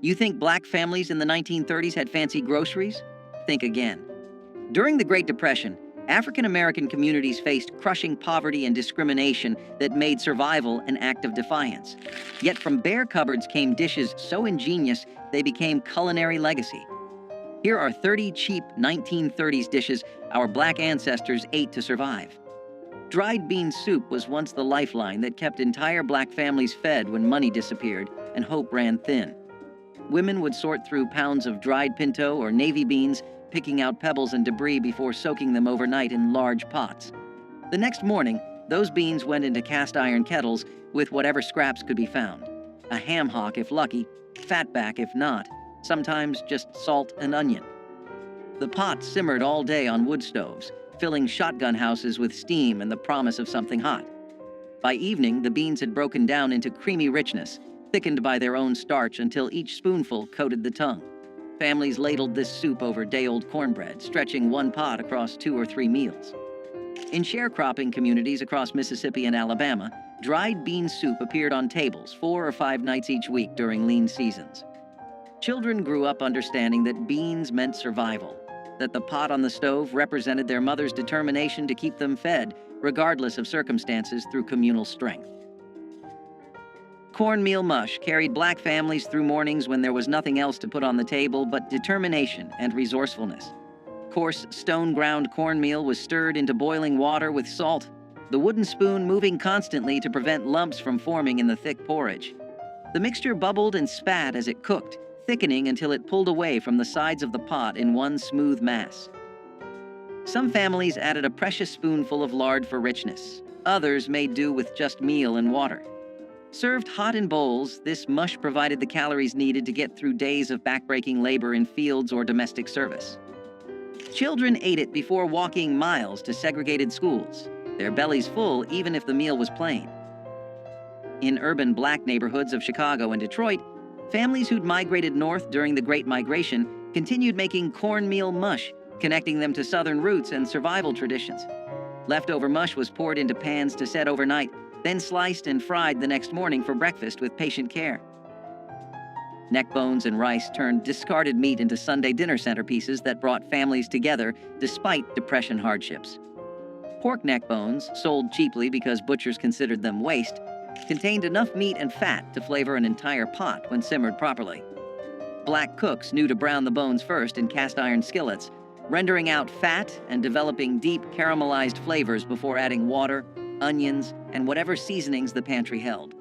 You think black families in the 1930s had fancy groceries? Think again. During the Great Depression, African American communities faced crushing poverty and discrimination that made survival an act of defiance. Yet from bare cupboards came dishes so ingenious they became culinary legacy. Here are 30 cheap 1930s dishes our black ancestors ate to survive. Dried bean soup was once the lifeline that kept entire black families fed when money disappeared and hope ran thin. Women would sort through pounds of dried pinto or navy beans, picking out pebbles and debris before soaking them overnight in large pots. The next morning, those beans went into cast iron kettles with whatever scraps could be found. A ham hock if lucky, fatback if not, sometimes just salt and onion. The pot simmered all day on wood stoves, filling shotgun houses with steam and the promise of something hot. By evening, the beans had broken down into creamy richness, thickened by their own starch until each spoonful coated the tongue. Families ladled this soup over day-old cornbread, stretching one pot across 2 or 3 meals. In sharecropping communities across Mississippi and Alabama, dried bean soup appeared on tables 4 or 5 nights each week during lean seasons. Children grew up understanding that beans meant survival, that the pot on the stove represented their mother's determination to keep them fed, regardless of circumstances, through communal strength. Cornmeal mush carried black families through mornings when there was nothing else to put on the table but determination and resourcefulness. Coarse, stone-ground cornmeal was stirred into boiling water with salt, the wooden spoon moving constantly to prevent lumps from forming in the thick porridge. The mixture bubbled and spat as it cooked, thickening until it pulled away from the sides of the pot in one smooth mass. Some families added a precious spoonful of lard for richness. Others made do with just meal and water. Served hot in bowls, this mush provided the calories needed to get through days of backbreaking labor in fields or domestic service. Children ate it before walking miles to segregated schools, their bellies full even if the meal was plain. In urban black neighborhoods of Chicago and Detroit, families who'd migrated north during the Great Migration continued making cornmeal mush, connecting them to Southern roots and survival traditions. Leftover mush was poured into pans to set overnight, then sliced and fried the next morning for breakfast with patient care. Neck bones and rice turned discarded meat into Sunday dinner centerpieces that brought families together despite Depression hardships. Pork neck bones, sold cheaply because butchers considered them waste, contained enough meat and fat to flavor an entire pot when simmered properly. Black cooks knew to brown the bones first in cast iron skillets, rendering out fat and developing deep caramelized flavors before adding water, onions, and whatever seasonings the pantry held.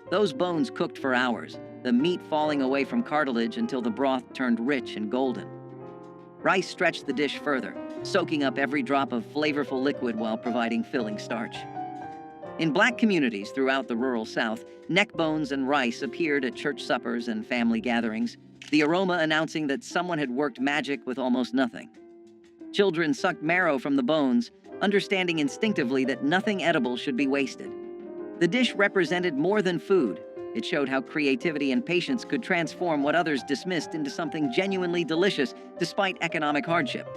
Those bones cooked for hours, the meat falling away from cartilage until the broth turned rich and golden. Rice stretched the dish further, soaking up every drop of flavorful liquid while providing filling starch. In black communities throughout the rural South, neck bones and rice appeared at church suppers and family gatherings, the aroma announcing that someone had worked magic with almost nothing. Children sucked marrow from the bones, understanding instinctively that nothing edible should be wasted. The dish represented more than food. It showed how creativity and patience could transform what others dismissed into something genuinely delicious despite economic hardship.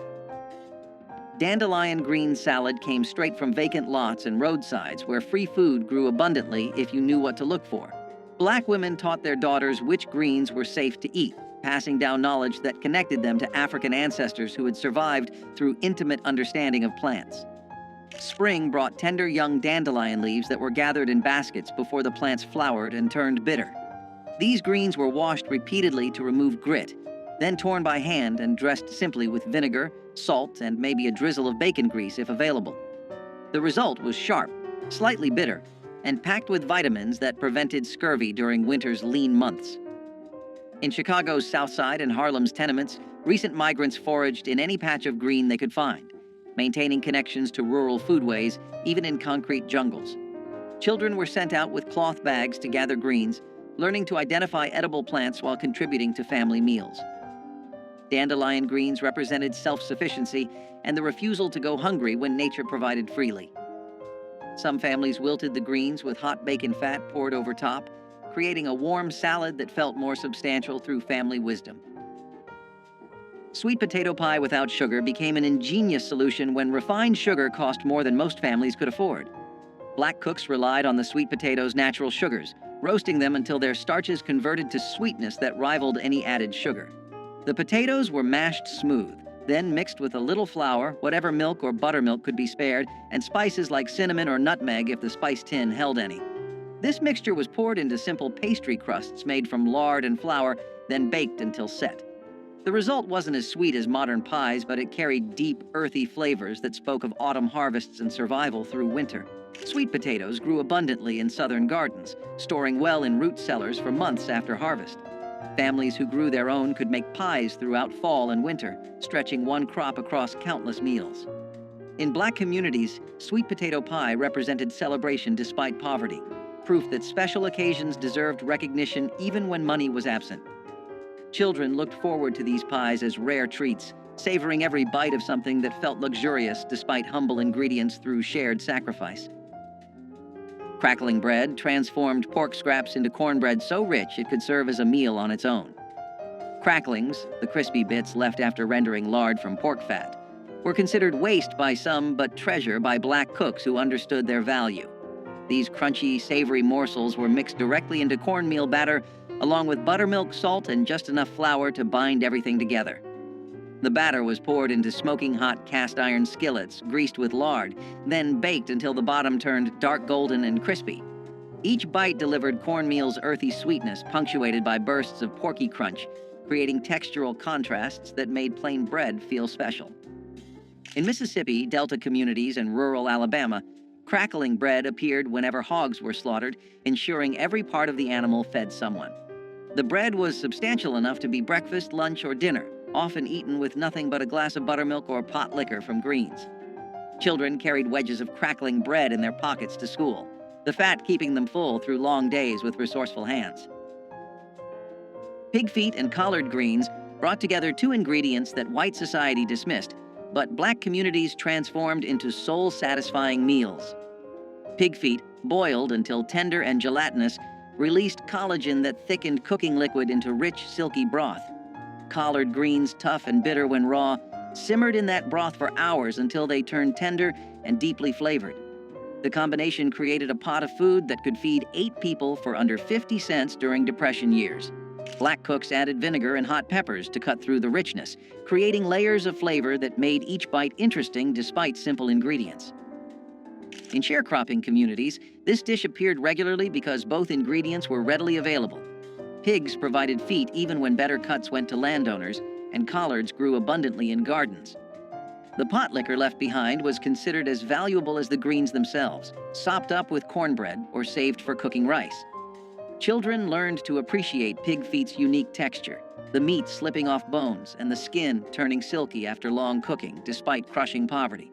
Dandelion green salad came straight from vacant lots and roadsides where free food grew abundantly if you knew what to look for. Black women taught their daughters which greens were safe to eat, passing down knowledge that connected them to African ancestors who had survived through intimate understanding of plants. Spring brought tender young dandelion leaves that were gathered in baskets before the plants flowered and turned bitter. These greens were washed repeatedly to remove grit, then torn by hand and dressed simply with vinegar, salt, and maybe a drizzle of bacon grease if available. The result was sharp, slightly bitter, and packed with vitamins that prevented scurvy during winter's lean months. In Chicago's South Side and Harlem's tenements, recent migrants foraged in any patch of green they could find, maintaining connections to rural foodways even in concrete jungles. Children were sent out with cloth bags to gather greens, learning to identify edible plants while contributing to family meals. Dandelion greens represented self-sufficiency and the refusal to go hungry when nature provided freely. Some families wilted the greens with hot bacon fat poured over top, creating a warm salad that felt more substantial through family wisdom. Sweet potato pie without sugar became an ingenious solution when refined sugar cost more than most families could afford. Black cooks relied on the sweet potato's natural sugars, roasting them until their starches converted to sweetness that rivaled any added sugar. The potatoes were mashed smooth, then mixed with a little flour, whatever milk or buttermilk could be spared, and spices like cinnamon or nutmeg if the spice tin held any. This mixture was poured into simple pastry crusts made from lard and flour, then baked until set. The result wasn't as sweet as modern pies, but it carried deep, earthy flavors that spoke of autumn harvests and survival through winter. Sweet potatoes grew abundantly in southern gardens, storing well in root cellars for months after harvest. Families who grew their own could make pies throughout fall and winter, stretching one crop across countless meals. In Black communities, sweet potato pie represented celebration despite poverty, proof that special occasions deserved recognition even when money was absent. Children looked forward to these pies as rare treats, savoring every bite of something that felt luxurious despite humble ingredients through shared sacrifice. Crackling bread transformed pork scraps into cornbread so rich it could serve as a meal on its own. Cracklings, the crispy bits left after rendering lard from pork fat, were considered waste by some but treasure by Black cooks who understood their value. These crunchy, savory morsels were mixed directly into cornmeal batter, along with buttermilk, salt, and just enough flour to bind everything together. The batter was poured into smoking hot cast iron skillets, greased with lard, then baked until the bottom turned dark golden and crispy. Each bite delivered cornmeal's earthy sweetness, punctuated by bursts of porky crunch, creating textural contrasts that made plain bread feel special. In Mississippi, Delta communities, and rural Alabama, crackling bread appeared whenever hogs were slaughtered, ensuring every part of the animal fed someone. The bread was substantial enough to be breakfast, lunch, or dinner, often eaten with nothing but a glass of buttermilk or pot liquor from greens. Children carried wedges of crackling bread in their pockets to school, the fat keeping them full through long days with resourceful hands. Pig feet and collard greens brought together two ingredients that white society dismissed, but Black communities transformed into soul-satisfying meals. Pig feet, boiled until tender and gelatinous, released collagen that thickened cooking liquid into rich, silky broth. Collard greens, tough and bitter when raw, simmered in that broth for hours until they turned tender and deeply flavored. The combination created a pot of food that could feed 8 people for under 50 cents during Depression years. Black cooks added vinegar and hot peppers to cut through the richness, creating layers of flavor that made each bite interesting despite simple ingredients. In sharecropping communities, this dish appeared regularly because both ingredients were readily available. Pigs provided feet even when better cuts went to landowners, and collards grew abundantly in gardens. The pot liquor left behind was considered as valuable as the greens themselves, sopped up with cornbread or saved for cooking rice. Children learned to appreciate pig feet's unique texture, the meat slipping off bones and the skin turning silky after long cooking despite crushing poverty.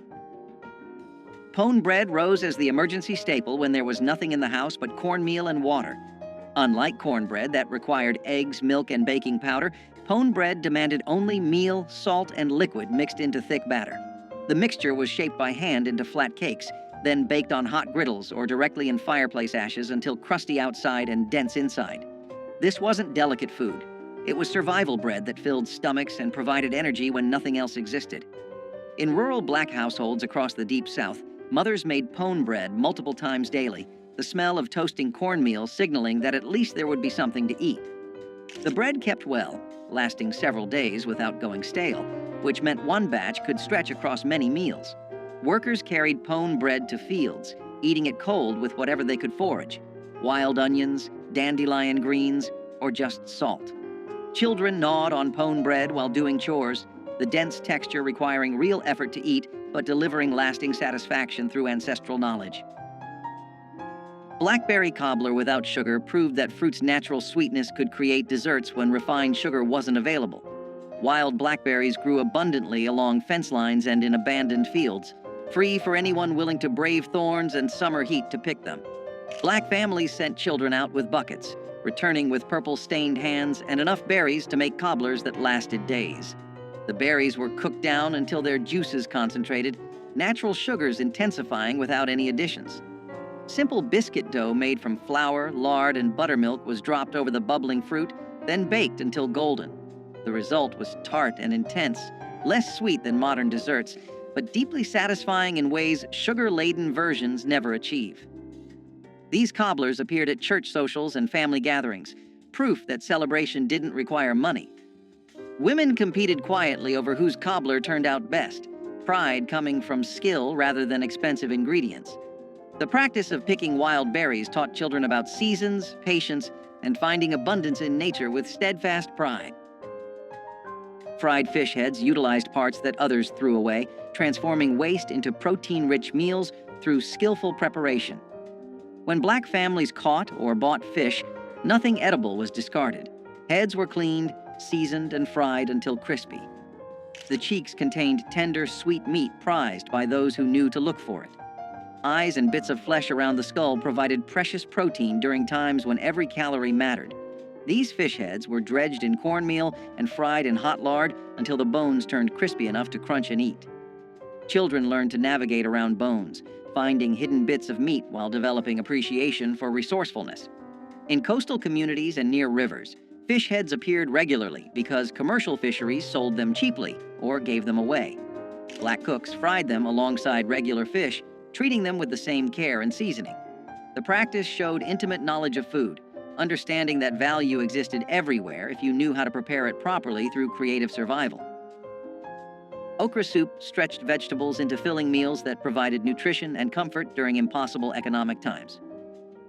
Pone bread rose as the emergency staple when there was nothing in the house but cornmeal and water. Unlike cornbread that required eggs, milk, and baking powder, pone bread demanded only meal, salt, and liquid mixed into thick batter. The mixture was shaped by hand into flat cakes, then baked on hot griddles or directly in fireplace ashes until crusty outside and dense inside. This wasn't delicate food. It was survival bread that filled stomachs and provided energy when nothing else existed. In rural Black households across the Deep South, mothers made pone bread multiple times daily, the smell of toasting cornmeal signaling that at least there would be something to eat. The bread kept well, lasting several days without going stale, which meant one batch could stretch across many meals. Workers carried pone bread to fields, eating it cold with whatever they could forage: wild onions, dandelion greens, or just salt. Children gnawed on pone bread while doing chores, the dense texture requiring real effort to eat, but delivering lasting satisfaction through ancestral knowledge. Blackberry cobbler without sugar proved that fruit's natural sweetness could create desserts when refined sugar wasn't available. Wild blackberries grew abundantly along fence lines and in abandoned fields, free for anyone willing to brave thorns and summer heat to pick them. Black families sent children out with buckets, returning with purple-stained hands and enough berries to make cobblers that lasted days. The berries were cooked down until their juices concentrated, natural sugars intensifying without any additions. Simple biscuit dough made from flour, lard, and buttermilk was dropped over the bubbling fruit, then baked until golden. The result was tart and intense, less sweet than modern desserts, but deeply satisfying in ways sugar-laden versions never achieve. These cobblers appeared at church socials and family gatherings, proof that celebration didn't require money. Women competed quietly over whose cobbler turned out best, pride coming from skill rather than expensive ingredients. The practice of picking wild berries taught children about seasons, patience, and finding abundance in nature with steadfast pride. Fried fish heads utilized parts that others threw away, transforming waste into protein-rich meals through skillful preparation. When black families caught or bought fish, nothing edible was discarded. Heads were cleaned, seasoned, and fried until crispy. The cheeks contained tender, sweet meat prized by those who knew to look for it. Eyes and bits of flesh around the skull provided precious protein during times when every calorie mattered. These fish heads were dredged in cornmeal and fried in hot lard until the bones turned crispy enough to crunch and eat. Children learned to navigate around bones, finding hidden bits of meat while developing appreciation for resourcefulness. In coastal communities and near rivers, fish heads appeared regularly because commercial fisheries sold them cheaply or gave them away. Black cooks fried them alongside regular fish, treating them with the same care and seasoning. The practice showed intimate knowledge of food, understanding that value existed everywhere if you knew how to prepare it properly through creative survival. Okra soup stretched vegetables into filling meals that provided nutrition and comfort during impossible economic times.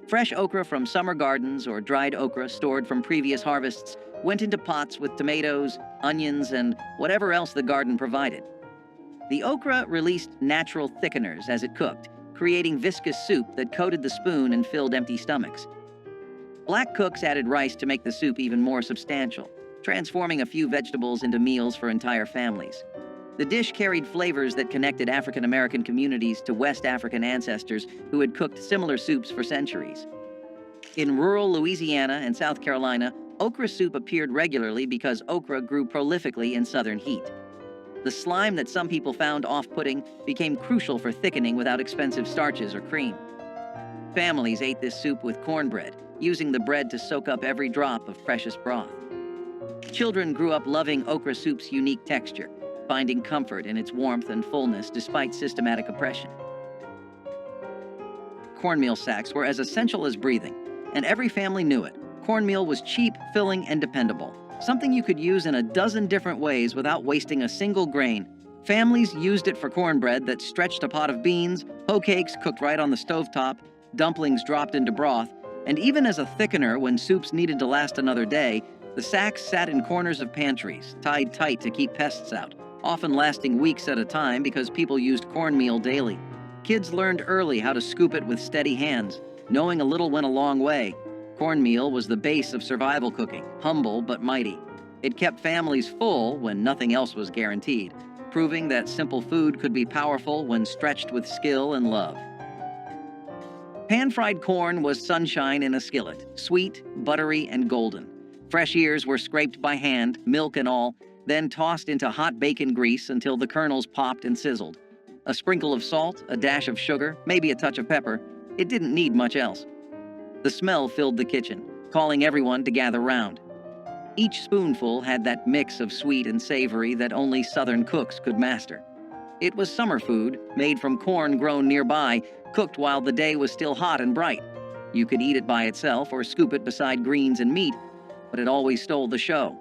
Fresh okra from summer gardens or dried okra stored from previous harvests went into pots with tomatoes, onions, and whatever else the garden provided. The okra released natural thickeners as it cooked, creating viscous soup that coated the spoon and filled empty stomachs. Black cooks added rice to make the soup even more substantial, transforming a few vegetables into meals for entire families. The dish carried flavors that connected African American communities to West African ancestors who had cooked similar soups for centuries. In rural Louisiana and South Carolina, okra soup appeared regularly because okra grew prolifically in southern heat. The slime that some people found off-putting became crucial for thickening without expensive starches or cream. Families ate this soup with cornbread, using the bread to soak up every drop of precious broth. Children grew up loving okra soup's unique texture, finding comfort in its warmth and fullness despite systematic oppression. Cornmeal sacks were as essential as breathing, and every family knew it. Cornmeal was cheap, filling, and dependable, something you could use in a dozen different ways without wasting a single grain. Families used it for cornbread that stretched a pot of beans, hoe cakes cooked right on the stovetop, dumplings dropped into broth, and even as a thickener when soups needed to last another day, the sacks sat in corners of pantries, tied tight to keep pests out, often lasting weeks at a time because people used cornmeal daily. Kids learned early how to scoop it with steady hands. Knowing a little went a long way. Cornmeal was the base of survival cooking, humble but mighty. It kept families full when nothing else was guaranteed, proving that simple food could be powerful when stretched with skill and love. Pan-fried corn was sunshine in a skillet, sweet, buttery, and golden. Fresh ears were scraped by hand, milk and all, then tossed into hot bacon grease until the kernels popped and sizzled. A sprinkle of salt, a dash of sugar, maybe a touch of pepper. It didn't need much else. The smell filled the kitchen, calling everyone to gather round. Each spoonful had that mix of sweet and savory that only Southern cooks could master. It was summer food, made from corn grown nearby, cooked while the day was still hot and bright. You could eat it by itself or scoop it beside greens and meat, but it always stole the show.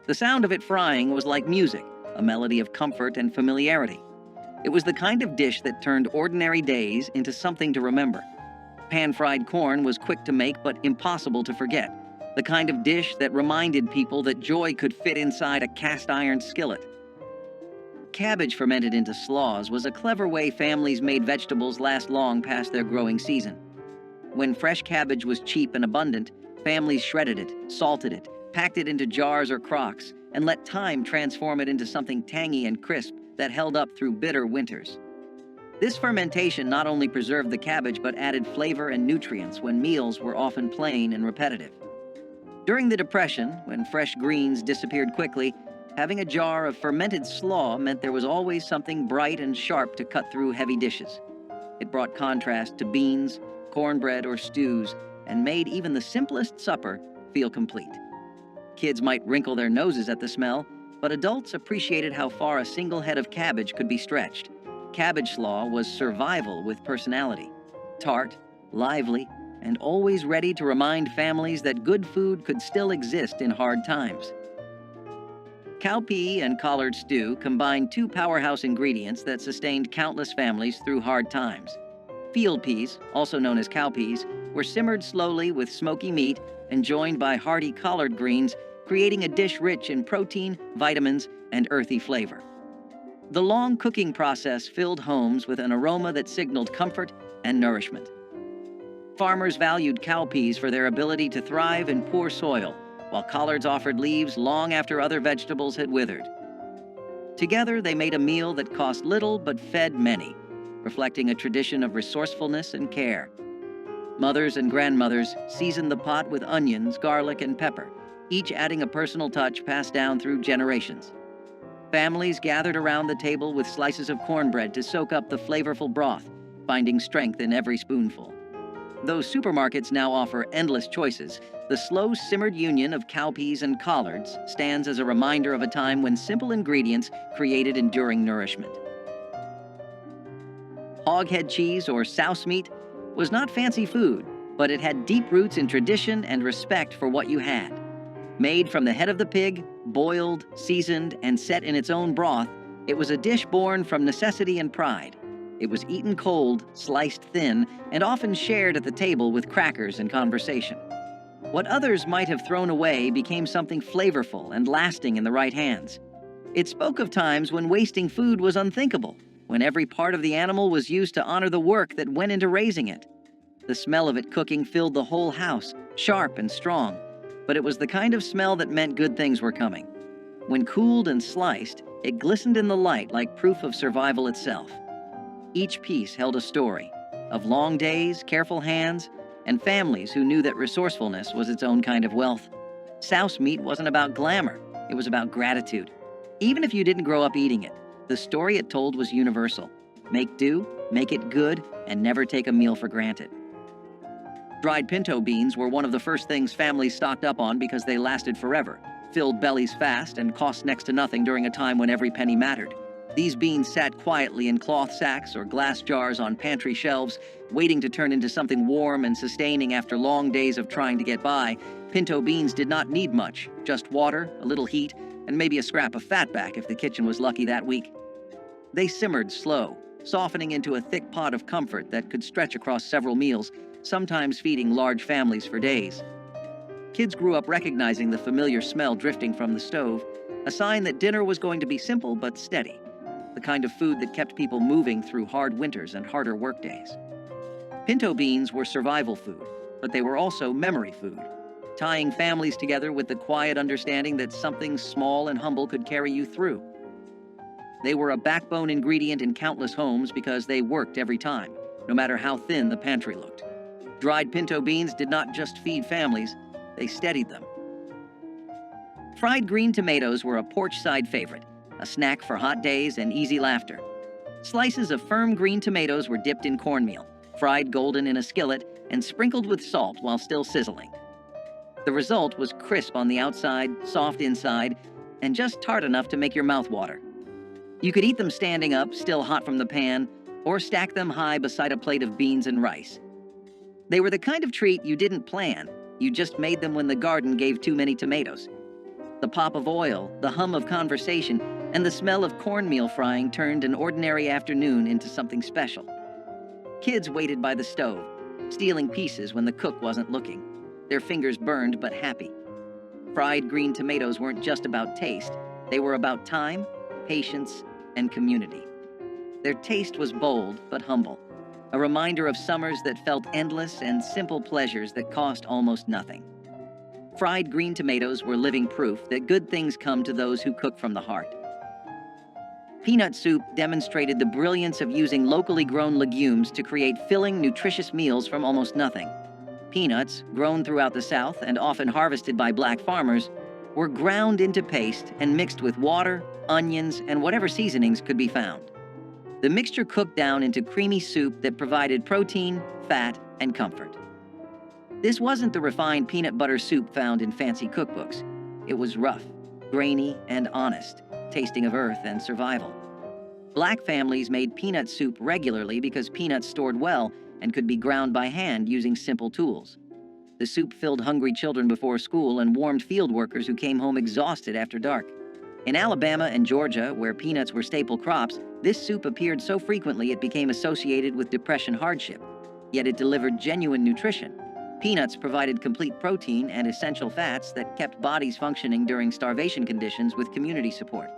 The sound of it frying was like music, a melody of comfort and familiarity. It was the kind of dish that turned ordinary days into something to remember. Pan-fried corn was quick to make but impossible to forget, the kind of dish that reminded people that joy could fit inside a cast-iron skillet. Cabbage fermented into slaws was a clever way families made vegetables last long past their growing season. When fresh cabbage was cheap and abundant, families shredded it, salted it, packed it into jars or crocks, and let time transform it into something tangy and crisp that held up through bitter winters. This fermentation not only preserved the cabbage but added flavor and nutrients when meals were often plain and repetitive. During the Depression, when fresh greens disappeared quickly, having a jar of fermented slaw meant there was always something bright and sharp to cut through heavy dishes. It brought contrast to beans, cornbread, or stews, and made even the simplest supper feel complete. Kids might wrinkle their noses at the smell, but adults appreciated how far a single head of cabbage could be stretched. Cabbage slaw was survival with personality, tart, lively, and always ready to remind families that good food could still exist in hard times. Cowpea and collard stew combined two powerhouse ingredients that sustained countless families through hard times. Field peas, also known as cowpeas, were simmered slowly with smoky meat and joined by hearty collard greens, creating a dish rich in protein, vitamins, and earthy flavor. The long cooking process filled homes with an aroma that signaled comfort and nourishment. Farmers valued cowpeas for their ability to thrive in poor soil, while collards offered leaves long after other vegetables had withered. Together, they made a meal that cost little but fed many, reflecting a tradition of resourcefulness and care. Mothers and grandmothers seasoned the pot with onions, garlic, and pepper, each adding a personal touch passed down through generations. Families gathered around the table with slices of cornbread to soak up the flavorful broth, finding strength in every spoonful. Though supermarkets now offer endless choices, the slow-simmered union of cowpeas and collards stands as a reminder of a time when simple ingredients created enduring nourishment. Hoghead cheese, or souse meat, was not fancy food, but it had deep roots in tradition and respect for what you had. Made from the head of the pig, boiled, seasoned, and set in its own broth, it was a dish born from necessity and pride. It was eaten cold, sliced thin, and often shared at the table with crackers and conversation. What others might have thrown away became something flavorful and lasting in the right hands. It spoke of times when wasting food was unthinkable, when every part of the animal was used to honor the work that went into raising it. The smell of it cooking filled the whole house, sharp and strong, but it was the kind of smell that meant good things were coming. When cooled and sliced, it glistened in the light like proof of survival itself. Each piece held a story of long days, careful hands, and families who knew that resourcefulness was its own kind of wealth. Souse meat wasn't about glamour, it was about gratitude. Even if you didn't grow up eating it, the story it told was universal. Make do, make it good, and never take a meal for granted. Dried pinto beans were one of the first things families stocked up on because they lasted forever, filled bellies fast, and cost next to nothing during a time when every penny mattered. These beans sat quietly in cloth sacks or glass jars on pantry shelves, waiting to turn into something warm and sustaining after long days of trying to get by. Pinto beans did not need much, just water, a little heat, and maybe a scrap of fatback if the kitchen was lucky that week. They simmered slow, softening into a thick pot of comfort that could stretch across several meals, sometimes feeding large families for days. Kids grew up recognizing the familiar smell drifting from the stove, a sign that dinner was going to be simple but steady, the kind of food that kept people moving through hard winters and harder workdays. Pinto beans were survival food, but they were also memory food, tying families together with the quiet understanding that something small and humble could carry you through. They were a backbone ingredient in countless homes because they worked every time, no matter how thin the pantry looked. Dried pinto beans did not just feed families, they steadied them. Fried green tomatoes were a porch-side favorite, a snack for hot days and easy laughter. Slices of firm green tomatoes were dipped in cornmeal, fried golden in a skillet, and sprinkled with salt while still sizzling. The result was crisp on the outside, soft inside, and just tart enough to make your mouth water. You could eat them standing up, still hot from the pan, or stack them high beside a plate of beans and rice. They were the kind of treat you didn't plan, you just made them when the garden gave too many tomatoes. The pop of oil, the hum of conversation, and the smell of cornmeal frying turned an ordinary afternoon into something special. Kids waited by the stove, stealing pieces when the cook wasn't looking, their fingers burned but happy. Fried green tomatoes weren't just about taste, they were about time, patience, and community. Their taste was bold but humble, a reminder of summers that felt endless and simple pleasures that cost almost nothing. Fried green tomatoes were living proof that good things come to those who cook from the heart. Peanut soup demonstrated the brilliance of using locally grown legumes to create filling, nutritious meals from almost nothing. Peanuts, grown throughout the South and often harvested by black farmers, were ground into paste and mixed with water, onions, and whatever seasonings could be found. The mixture cooked down into creamy soup that provided protein, fat, and comfort. This wasn't the refined peanut butter soup found in fancy cookbooks. It was rough, grainy, and honest, tasting of earth and survival. Black families made peanut soup regularly because peanuts stored well and could be ground by hand using simple tools. The soup filled hungry children before school and warmed field workers who came home exhausted after dark. In Alabama and Georgia, where peanuts were staple crops, this soup appeared so frequently it became associated with depression hardship. Yet it delivered genuine nutrition. Peanuts provided complete protein and essential fats that kept bodies functioning during starvation conditions with community support.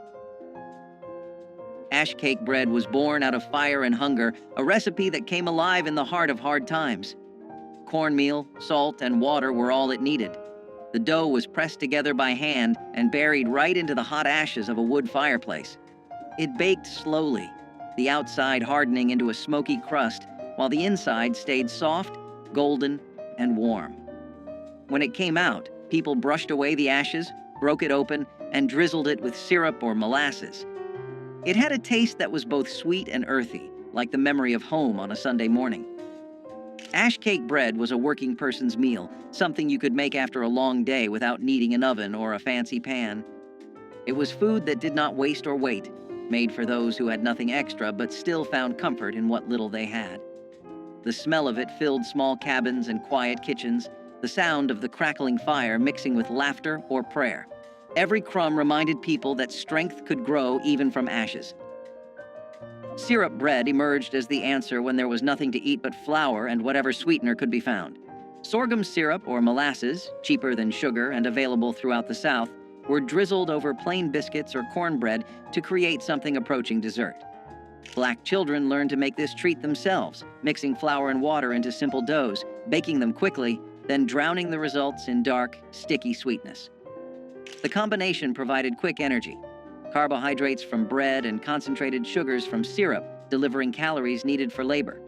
Ash cake bread was born out of fire and hunger, a recipe that came alive in the heart of hard times. Cornmeal, salt, and water were all it needed. The dough was pressed together by hand and buried right into the hot ashes of a wood fireplace. It baked slowly, the outside hardening into a smoky crust, while the inside stayed soft, golden, and warm. When it came out, people brushed away the ashes, broke it open, and drizzled it with syrup or molasses. It had a taste that was both sweet and earthy, like the memory of home on a Sunday morning. Ash cake bread was a working person's meal, something you could make after a long day without needing an oven or a fancy pan. It was food that did not waste or wait, made for those who had nothing extra but still found comfort in what little they had. The smell of it filled small cabins and quiet kitchens, the sound of the crackling fire mixing with laughter or prayer. Every crumb reminded people that strength could grow even from ashes. Syrup bread emerged as the answer when there was nothing to eat but flour and whatever sweetener could be found. Sorghum syrup or molasses, cheaper than sugar and available throughout the South, were drizzled over plain biscuits or cornbread to create something approaching dessert. Black children learned to make this treat themselves, mixing flour and water into simple doughs, baking them quickly, then drowning the results in dark, sticky sweetness. The combination provided quick energy, carbohydrates from bread and concentrated sugars from syrup, delivering calories needed for labor.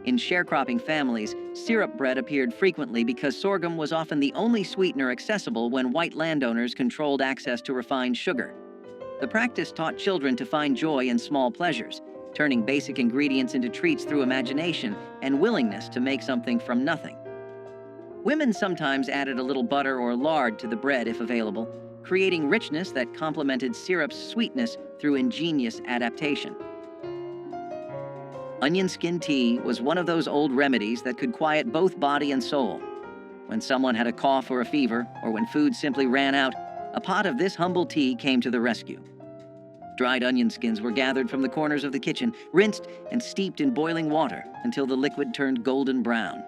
In sharecropping families, syrup bread appeared frequently because sorghum was often the only sweetener accessible when white landowners controlled access to refined sugar. The practice taught children to find joy in small pleasures, turning basic ingredients into treats through imagination and willingness to make something from nothing. Women sometimes added a little butter or lard to the bread if available, creating richness that complemented syrup's sweetness through ingenious adaptation. Onion skin tea was one of those old remedies that could quiet both body and soul. When someone had a cough or a fever, or when food simply ran out, a pot of this humble tea came to the rescue. Dried onion skins were gathered from the corners of the kitchen, rinsed and steeped in boiling water until the liquid turned golden brown.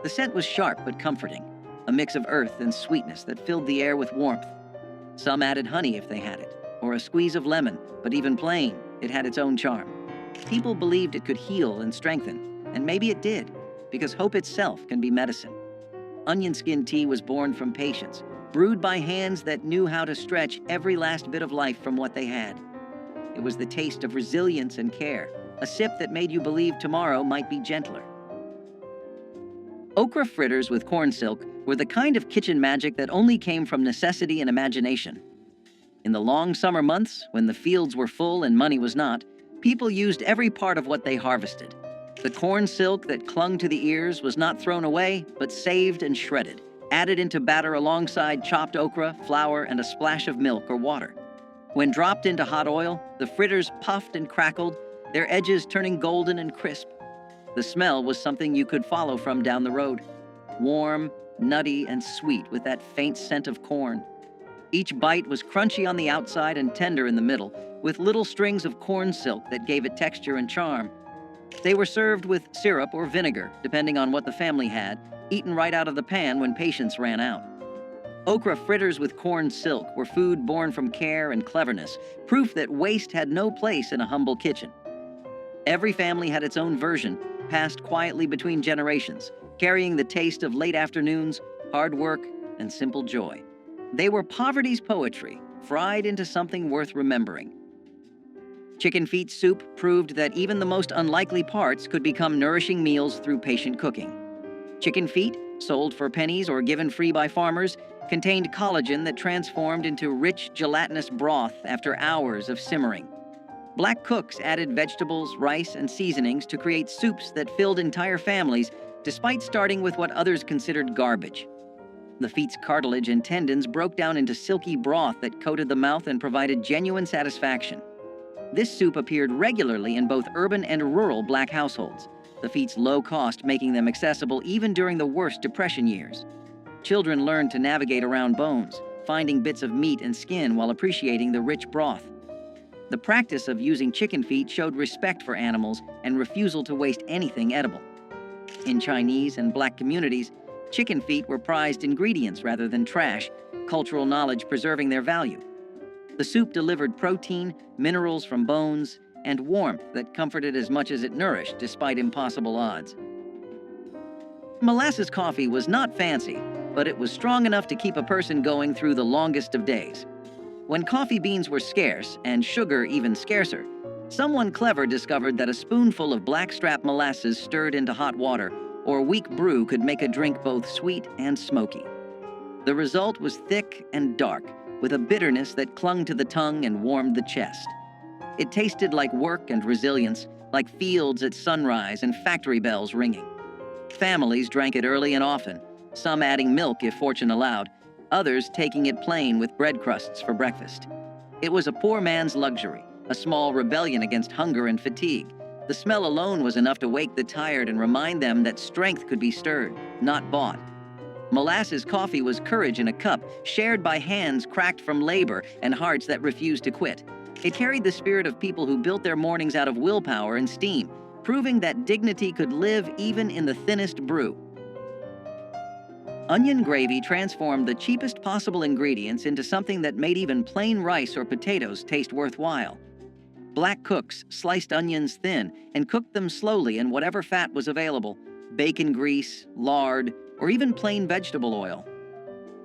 The scent was sharp but comforting, a mix of earth and sweetness that filled the air with warmth. Some added honey if they had it, or a squeeze of lemon, but even plain, it had its own charm. People believed it could heal and strengthen, and maybe it did, because hope itself can be medicine. Onion skin tea was born from patience, brewed by hands that knew how to stretch every last bit of life from what they had. It was the taste of resilience and care, a sip that made you believe tomorrow might be gentler. Okra fritters with corn silk were the kind of kitchen magic that only came from necessity and imagination. In the long summer months, when the fields were full and money was not, people used every part of what they harvested. The corn silk that clung to the ears was not thrown away, but saved and shredded, added into batter alongside chopped okra, flour, and a splash of milk or water. When dropped into hot oil, the fritters puffed and crackled, their edges turning golden and crisp. The smell was something you could follow from down the road. Warm, nutty, and sweet with that faint scent of corn. Each bite was crunchy on the outside and tender in the middle, with little strings of corn silk that gave it texture and charm. They were served with syrup or vinegar, depending on what the family had, eaten right out of the pan when patience ran out. Okra fritters with corn silk were food born from care and cleverness, proof that waste had no place in a humble kitchen. Every family had its own version, passed quietly between generations, carrying the taste of late afternoons, hard work, and simple joy. They were poverty's poetry, fried into something worth remembering. Chicken feet soup proved that even the most unlikely parts could become nourishing meals through patient cooking. Chicken feet, sold for pennies or given free by farmers, contained collagen that transformed into rich, gelatinous broth after hours of simmering. Black cooks added vegetables, rice, and seasonings to create soups that filled entire families, despite starting with what others considered garbage. The feet's cartilage and tendons broke down into silky broth that coated the mouth and provided genuine satisfaction. This soup appeared regularly in both urban and rural Black households, the feet's low cost making them accessible even during the worst Depression years. Children learned to navigate around bones, finding bits of meat and skin while appreciating the rich broth. The practice of using chicken feet showed respect for animals and refusal to waste anything edible. In Chinese and Black communities, chicken feet were prized ingredients rather than trash, cultural knowledge preserving their value. The soup delivered protein, minerals from bones, and warmth that comforted as much as it nourished despite impossible odds. Molasses coffee was not fancy, but it was strong enough to keep a person going through the longest of days. When coffee beans were scarce, and sugar even scarcer, someone clever discovered that a spoonful of blackstrap molasses stirred into hot water or weak brew could make a drink both sweet and smoky. The result was thick and dark, with a bitterness that clung to the tongue and warmed the chest. It tasted like work and resilience, like fields at sunrise and factory bells ringing. Families drank it early and often, some adding milk if fortune allowed, others taking it plain with bread crusts for breakfast. It was a poor man's luxury, a small rebellion against hunger and fatigue. The smell alone was enough to wake the tired and remind them that strength could be stirred, not bought. Molasses coffee was courage in a cup, shared by hands cracked from labor and hearts that refused to quit. It carried the spirit of people who built their mornings out of willpower and steam, proving that dignity could live even in the thinnest brew. Onion gravy transformed the cheapest possible ingredients into something that made even plain rice or potatoes taste worthwhile. Black cooks sliced onions thin and cooked them slowly in whatever fat was available: bacon grease, lard, or even plain vegetable oil.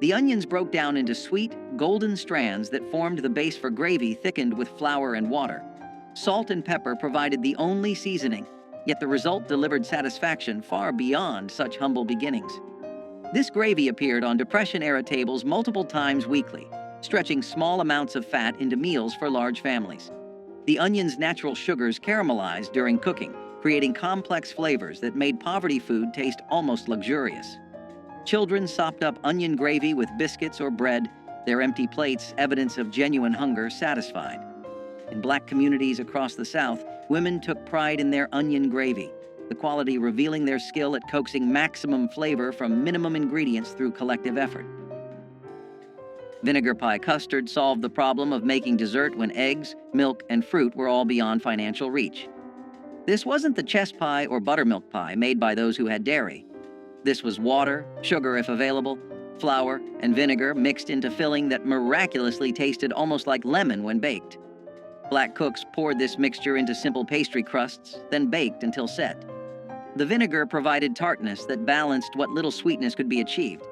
The onions broke down into sweet, golden strands that formed the base for gravy thickened with flour and water. Salt and pepper provided the only seasoning, yet the result delivered satisfaction far beyond such humble beginnings. This gravy appeared on Depression-era tables multiple times weekly, stretching small amounts of fat into meals for large families. The onion's natural sugars caramelized during cooking, creating complex flavors that made poverty food taste almost luxurious. Children sopped up onion gravy with biscuits or bread, their empty plates evidence of genuine hunger satisfied. In Black communities across the South, women took pride in their onion gravy, the quality revealing their skill at coaxing maximum flavor from minimum ingredients through collective effort. Vinegar pie custard solved the problem of making dessert when eggs, milk, and fruit were all beyond financial reach. This wasn't the chess pie or buttermilk pie made by those who had dairy. This was water, sugar if available, flour, and vinegar mixed into filling that miraculously tasted almost like lemon when baked. Black cooks poured this mixture into simple pastry crusts, then baked until set. The vinegar provided tartness that balanced what little sweetness could be achieved,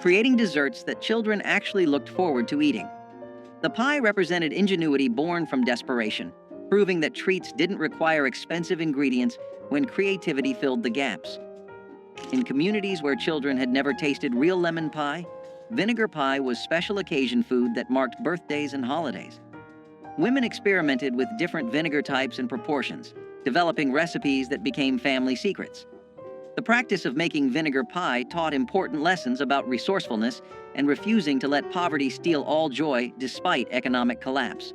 creating desserts that children actually looked forward to eating. The pie represented ingenuity born from desperation, proving that treats didn't require expensive ingredients when creativity filled the gaps. In communities where children had never tasted real lemon pie, vinegar pie was special occasion food that marked birthdays and holidays. Women experimented with different vinegar types and proportions, developing recipes that became family secrets. The practice of making vinegar pie taught important lessons about resourcefulness and refusing to let poverty steal all joy despite economic collapse.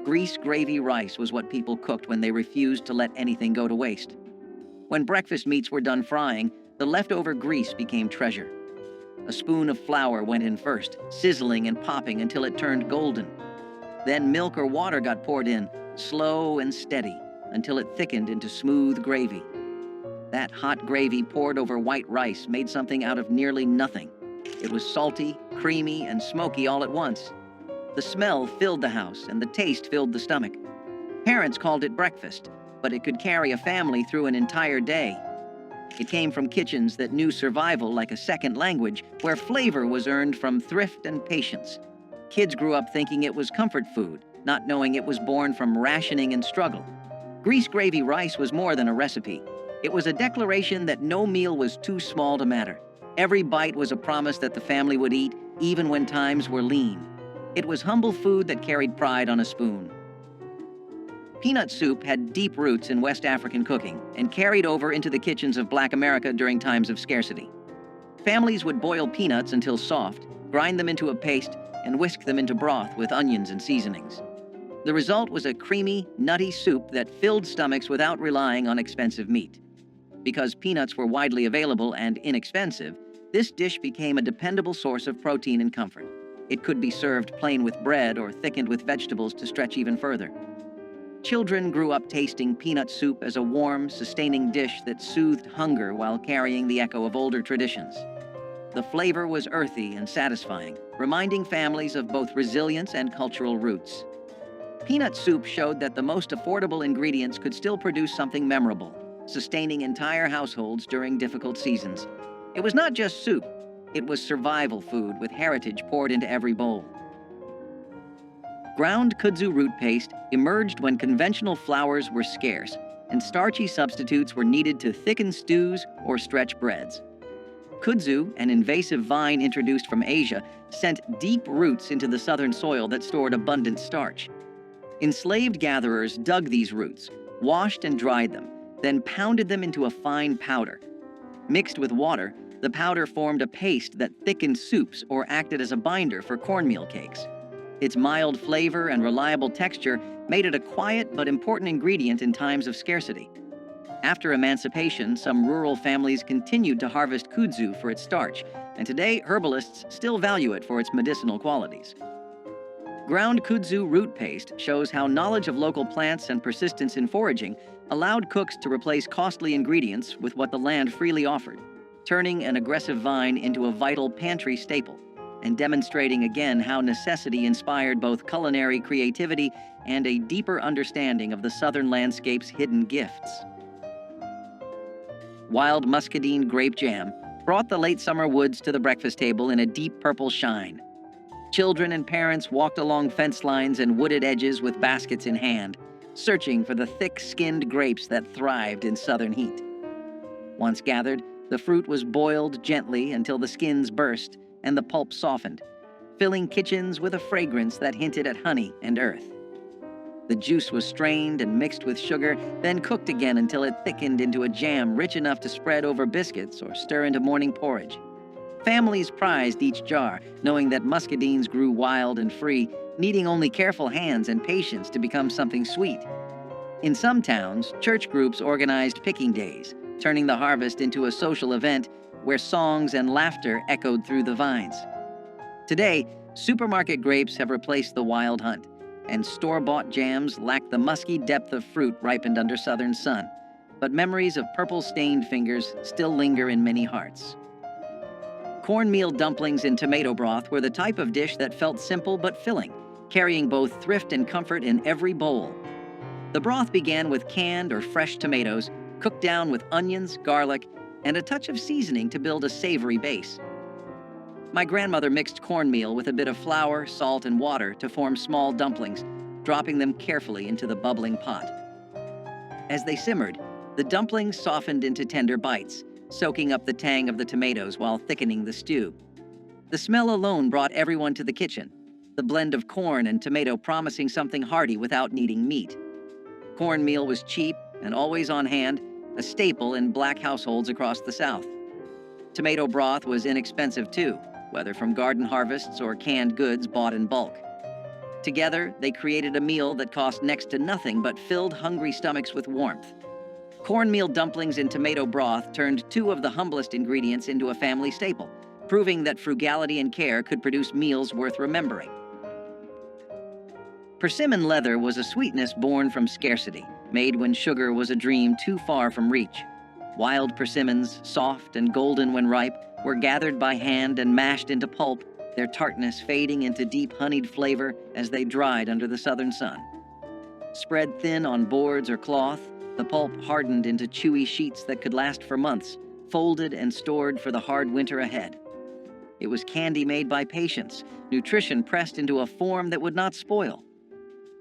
Grease gravy rice was what people cooked when they refused to let anything go to waste. When breakfast meats were done frying, the leftover grease became treasure. A spoon of flour went in first, sizzling and popping until it turned golden. Then milk or water got poured in, slow and steady, until it thickened into smooth gravy. That hot gravy poured over white rice made something out of nearly nothing. It was salty, creamy, and smoky all at once. The smell filled the house, and the taste filled the stomach. Parents called it breakfast, but it could carry a family through an entire day. It came from kitchens that knew survival like a second language, where flavor was earned from thrift and patience. Kids grew up thinking it was comfort food, not knowing it was born from rationing and struggle. Grease gravy rice was more than a recipe. It was a declaration that no meal was too small to matter. Every bite was a promise that the family would eat, even when times were lean. It was humble food that carried pride on a spoon. Peanut soup had deep roots in West African cooking and carried over into the kitchens of Black America during times of scarcity. Families would boil peanuts until soft, grind them into a paste, and whisk them into broth with onions and seasonings. The result was a creamy, nutty soup that filled stomachs without relying on expensive meat. Because peanuts were widely available and inexpensive, this dish became a dependable source of protein and comfort. It could be served plain with bread or thickened with vegetables to stretch even further. Children grew up tasting peanut soup as a warm, sustaining dish that soothed hunger while carrying the echo of older traditions. The flavor was earthy and satisfying, reminding families of both resilience and cultural roots. Peanut soup showed that the most affordable ingredients could still produce something memorable, sustaining entire households during difficult seasons. It was not just soup, it was survival food with heritage poured into every bowl. Ground kudzu root paste emerged when conventional flours were scarce and starchy substitutes were needed to thicken stews or stretch breads. Kudzu, an invasive vine introduced from Asia, sent deep roots into the southern soil that stored abundant starch. Enslaved gatherers dug these roots, washed and dried them, then pounded them into a fine powder. Mixed with water, the powder formed a paste that thickened soups or acted as a binder for cornmeal cakes. Its mild flavor and reliable texture made it a quiet but important ingredient in times of scarcity. After emancipation, some rural families continued to harvest kudzu for its starch, and today herbalists still value it for its medicinal qualities. Ground kudzu root paste shows how knowledge of local plants and persistence in foraging allowed cooks to replace costly ingredients with what the land freely offered, turning an aggressive vine into a vital pantry staple, and demonstrating again how necessity inspired both culinary creativity and a deeper understanding of the southern landscape's hidden gifts. Wild muscadine grape jam brought the late summer woods to the breakfast table in a deep purple shine. Children and parents walked along fence lines and wooded edges with baskets in hand, searching for the thick-skinned grapes that thrived in southern heat. Once gathered, the fruit was boiled gently until the skins burst and the pulp softened, filling kitchens with a fragrance that hinted at honey and earth. The juice was strained and mixed with sugar, then cooked again until it thickened into a jam rich enough to spread over biscuits or stir into morning porridge. Families prized each jar, knowing that muscadines grew wild and free, needing only careful hands and patience to become something sweet. In some towns, church groups organized picking days, turning the harvest into a social event where songs and laughter echoed through the vines. Today, supermarket grapes have replaced the wild hunt, and store-bought jams lack the musky depth of fruit ripened under southern sun. But memories of purple-stained fingers still linger in many hearts. Cornmeal dumplings in tomato broth were the type of dish that felt simple but filling, carrying both thrift and comfort in every bowl. The broth began with canned or fresh tomatoes, cooked down with onions, garlic, and a touch of seasoning to build a savory base. My grandmother mixed cornmeal with a bit of flour, salt, and water to form small dumplings, dropping them carefully into the bubbling pot. As they simmered, the dumplings softened into tender bites, soaking up the tang of the tomatoes while thickening the stew. The smell alone brought everyone to the kitchen, the blend of corn and tomato promising something hearty without needing meat. Cornmeal was cheap and always on hand, a staple in Black households across the South. Tomato broth was inexpensive too, whether from garden harvests or canned goods bought in bulk. Together, they created a meal that cost next to nothing but filled hungry stomachs with warmth. Cornmeal dumplings in tomato broth turned two of the humblest ingredients into a family staple, proving that frugality and care could produce meals worth remembering. Persimmon leather was a sweetness born from scarcity, made when sugar was a dream too far from reach. Wild persimmons, soft and golden when ripe, were gathered by hand and mashed into pulp, their tartness fading into deep honeyed flavor as they dried under the southern sun. Spread thin on boards or cloth, the pulp hardened into chewy sheets that could last for months, folded and stored for the hard winter ahead. It was candy made by patience, nutrition pressed into a form that would not spoil.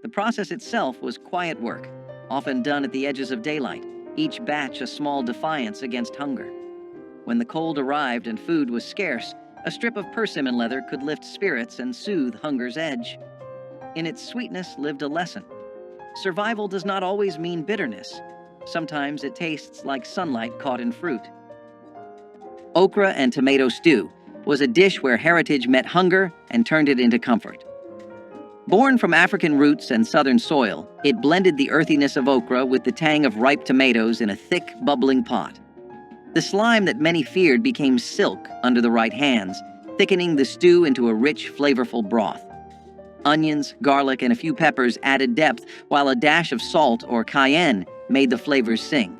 The process itself was quiet work, often done at the edges of daylight, each batch a small defiance against hunger. When the cold arrived and food was scarce, a strip of persimmon leather could lift spirits and soothe hunger's edge. In its sweetness lived a lesson. Survival does not always mean bitterness. Sometimes it tastes like sunlight caught in fruit. Okra and tomato stew was a dish where heritage met hunger and turned it into comfort. Born from African roots and southern soil, it blended the earthiness of okra with the tang of ripe tomatoes in a thick, bubbling pot. The slime that many feared became silk under the right hands, thickening the stew into a rich, flavorful broth. Onions, garlic, and a few peppers added depth, while a dash of salt or cayenne made the flavors sing.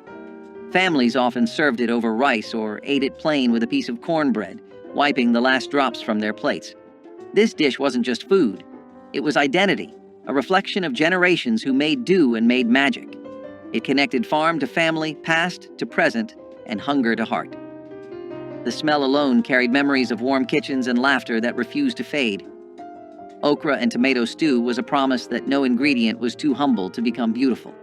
Families often served it over rice or ate it plain with a piece of cornbread, wiping the last drops from their plates. This dish wasn't just food. It was identity, a reflection of generations who made do and made magic. It connected farm to family, past to present, and hunger to heart. The smell alone carried memories of warm kitchens and laughter that refused to fade. Okra and tomato stew was a promise that no ingredient was too humble to become beautiful.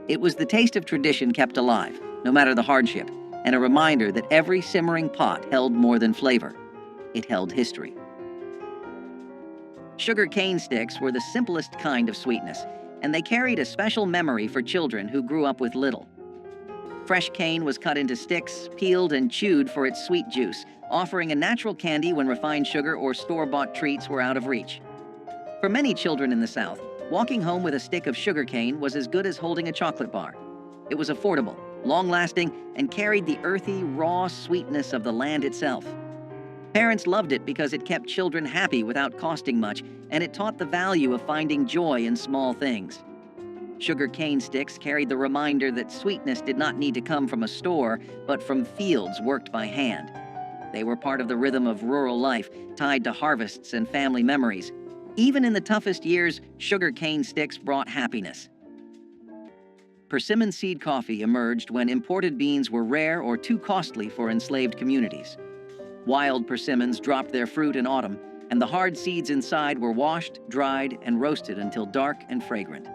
It was the taste of tradition kept alive, no matter the hardship, and a reminder that every simmering pot held more than flavor. It held history. Sugar cane sticks were the simplest kind of sweetness, and they carried a special memory for children who grew up with little. Fresh cane was cut into sticks, peeled and chewed for its sweet juice, offering a natural candy when refined sugar or store-bought treats were out of reach. For many children in the South, walking home with a stick of sugar cane was as good as holding a chocolate bar. It was affordable, long-lasting, and carried the earthy, raw sweetness of the land itself. Parents loved it because it kept children happy without costing much, and it taught the value of finding joy in small things. Sugar cane sticks carried the reminder that sweetness did not need to come from a store, but from fields worked by hand. They were part of the rhythm of rural life, tied to harvests and family memories. Even in the toughest years, sugar cane sticks brought happiness. Persimmon seed coffee emerged when imported beans were rare or too costly for enslaved communities. Wild persimmons dropped their fruit in autumn, and the hard seeds inside were washed, dried, and roasted until dark and fragrant.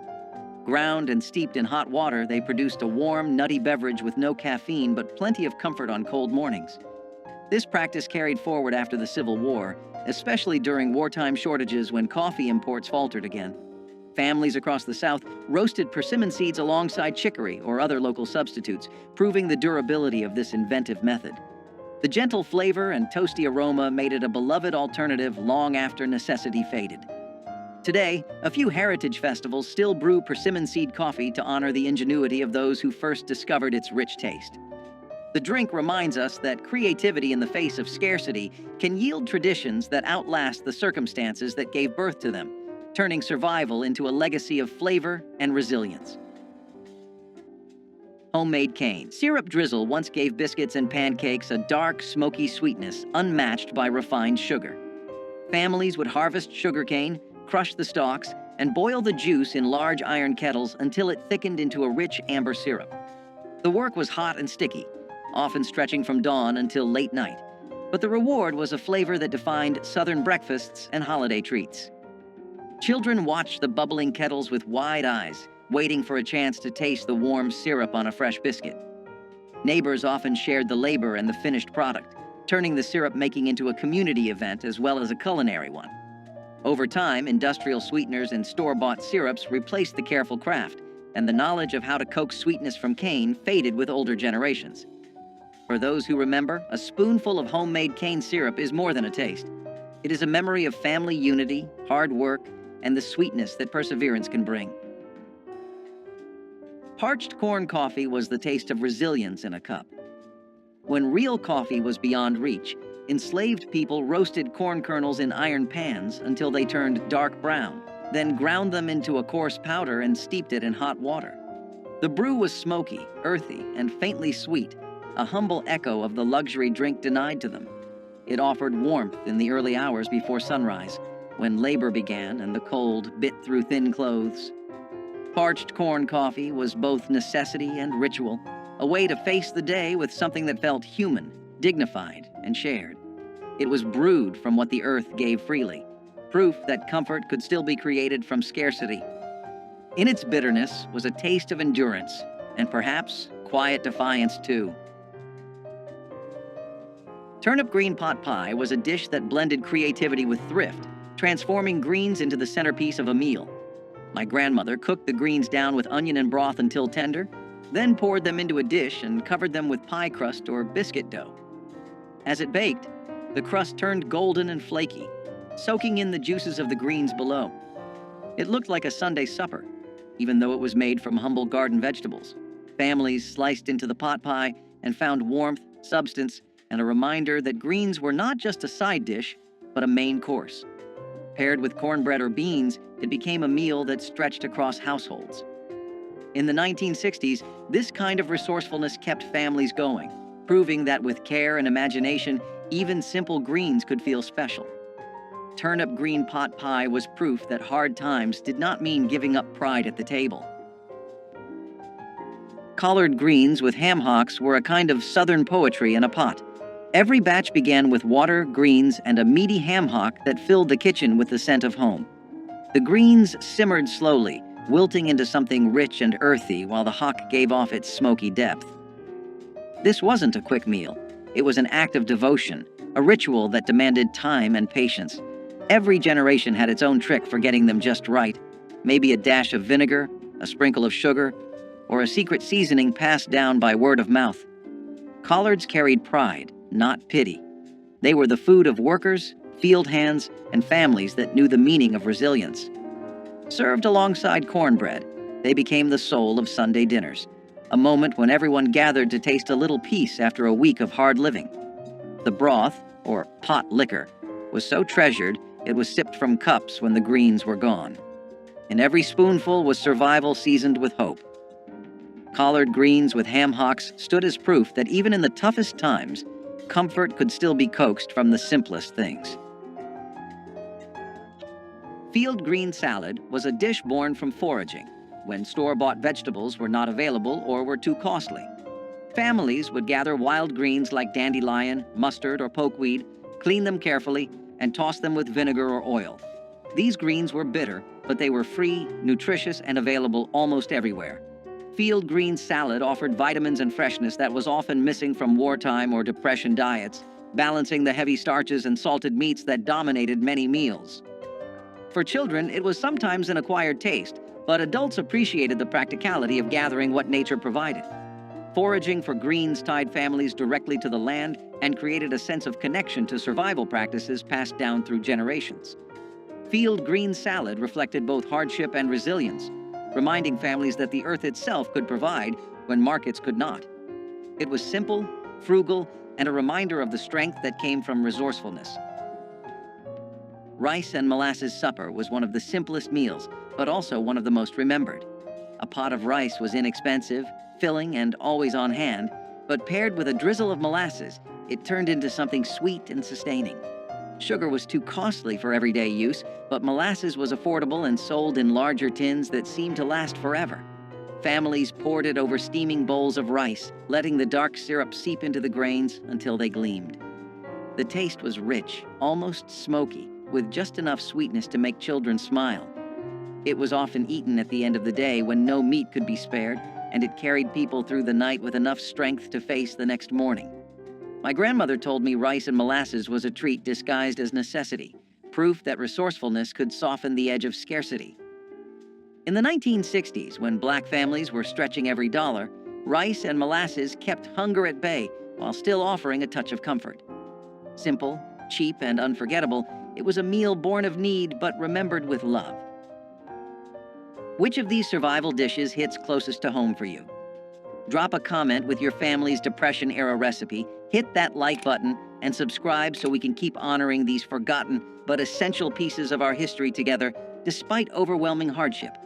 Ground and steeped in hot water, they produced a warm, nutty beverage with no caffeine but plenty of comfort on cold mornings. This practice carried forward after the Civil War, especially during wartime shortages when coffee imports faltered again. Families across the South roasted persimmon seeds alongside chicory or other local substitutes, proving the durability of this inventive method. The gentle flavor and toasty aroma made it a beloved alternative long after necessity faded. Today, a few heritage festivals still brew persimmon seed coffee to honor the ingenuity of those who first discovered its rich taste. The drink reminds us that creativity in the face of scarcity can yield traditions that outlast the circumstances that gave birth to them, turning survival into a legacy of flavor and resilience. Homemade cane. Syrup drizzle once gave biscuits and pancakes a dark, smoky sweetness unmatched by refined sugar. Families would harvest sugarcane, crush the stalks, and boil the juice in large iron kettles until it thickened into a rich amber syrup. The work was hot and sticky, often stretching from dawn until late night, but the reward was a flavor that defined Southern breakfasts and holiday treats. Children watched the bubbling kettles with wide eyes, waiting for a chance to taste the warm syrup on a fresh biscuit. Neighbors often shared the labor and the finished product, turning the syrup-making into a community event as well as a culinary one. Over time, industrial sweeteners and store-bought syrups replaced the careful craft, and the knowledge of how to coax sweetness from cane faded with older generations. For those who remember, a spoonful of homemade cane syrup is more than a taste. It is a memory of family unity, hard work, and the sweetness that perseverance can bring. Parched corn coffee was the taste of resilience in a cup. When real coffee was beyond reach, enslaved people roasted corn kernels in iron pans until they turned dark brown, then ground them into a coarse powder and steeped it in hot water. The brew was smoky, earthy, and faintly sweet, a humble echo of the luxury drink denied to them. It offered warmth in the early hours before sunrise, when labor began and the cold bit through thin clothes. Parched corn coffee was both necessity and ritual, a way to face the day with something that felt human, dignified, and shared. It was brewed from what the earth gave freely, proof that comfort could still be created from scarcity. In its bitterness was a taste of endurance, and perhaps quiet defiance too. Turnip green pot pie was a dish that blended creativity with thrift, transforming greens into the centerpiece of a meal. My grandmother cooked the greens down with onion and broth until tender, then poured them into a dish and covered them with pie crust or biscuit dough. As it baked, the crust turned golden and flaky, soaking in the juices of the greens below. It looked like a Sunday supper, even though it was made from humble garden vegetables. Families sliced into the pot pie and found warmth, substance, and a reminder that greens were not just a side dish, but a main course. Paired with cornbread or beans, it became a meal that stretched across households. In the 1960s, this kind of resourcefulness kept families going, proving that with care and imagination, even simple greens could feel special. Turnip green pot pie was proof that hard times did not mean giving up pride at the table. Collard greens with ham hocks were a kind of southern poetry in a pot. Every batch began with water, greens, and a meaty ham hock that filled the kitchen with the scent of home. The greens simmered slowly, wilting into something rich and earthy while the hock gave off its smoky depth. This wasn't a quick meal. It was an act of devotion, a ritual that demanded time and patience. Every generation had its own trick for getting them just right. Maybe a dash of vinegar, a sprinkle of sugar, or a secret seasoning passed down by word of mouth. Collards carried pride, not pity. They were the food of workers, field hands, and families that knew the meaning of resilience. Served alongside cornbread, they became the soul of Sunday dinners, a moment when everyone gathered to taste a little peace after a week of hard living. The broth, or pot liquor, was so treasured it was sipped from cups when the greens were gone. In every spoonful was survival seasoned with hope. Collard greens with ham hocks stood as proof that even in the toughest times, comfort could still be coaxed from the simplest things. Field green salad was a dish born from foraging, when store-bought vegetables were not available or were too costly. Families would gather wild greens like dandelion, mustard, or pokeweed, clean them carefully, and toss them with vinegar or oil. These greens were bitter, but they were free, nutritious, and available almost everywhere. Field green salad offered vitamins and freshness that was often missing from wartime or depression diets, balancing the heavy starches and salted meats that dominated many meals. For children, it was sometimes an acquired taste, but adults appreciated the practicality of gathering what nature provided. Foraging for greens tied families directly to the land and created a sense of connection to survival practices passed down through generations. Field green salad reflected both hardship and resilience, reminding families that the earth itself could provide when markets could not. It was simple, frugal, and a reminder of the strength that came from resourcefulness. Rice and molasses supper was one of the simplest meals, but also one of the most remembered. A pot of rice was inexpensive, filling, and always on hand, but paired with a drizzle of molasses, it turned into something sweet and sustaining. Sugar was too costly for everyday use, but molasses was affordable and sold in larger tins that seemed to last forever. Families poured it over steaming bowls of rice, letting the dark syrup seep into the grains until they gleamed. The taste was rich, almost smoky, with just enough sweetness to make children smile. It was often eaten at the end of the day when no meat could be spared, and it carried people through the night with enough strength to face the next morning. My grandmother told me rice and molasses was a treat disguised as necessity, proof that resourcefulness could soften the edge of scarcity. In the 1960s, when black families were stretching every dollar, rice and molasses kept hunger at bay while still offering a touch of comfort. Simple, cheap, and unforgettable, it was a meal born of need but remembered with love. Which of these survival dishes hits closest to home for you? Drop a comment with your family's Depression-era recipe, hit that like button, and subscribe so we can keep honoring these forgotten but essential pieces of our history together despite overwhelming hardship.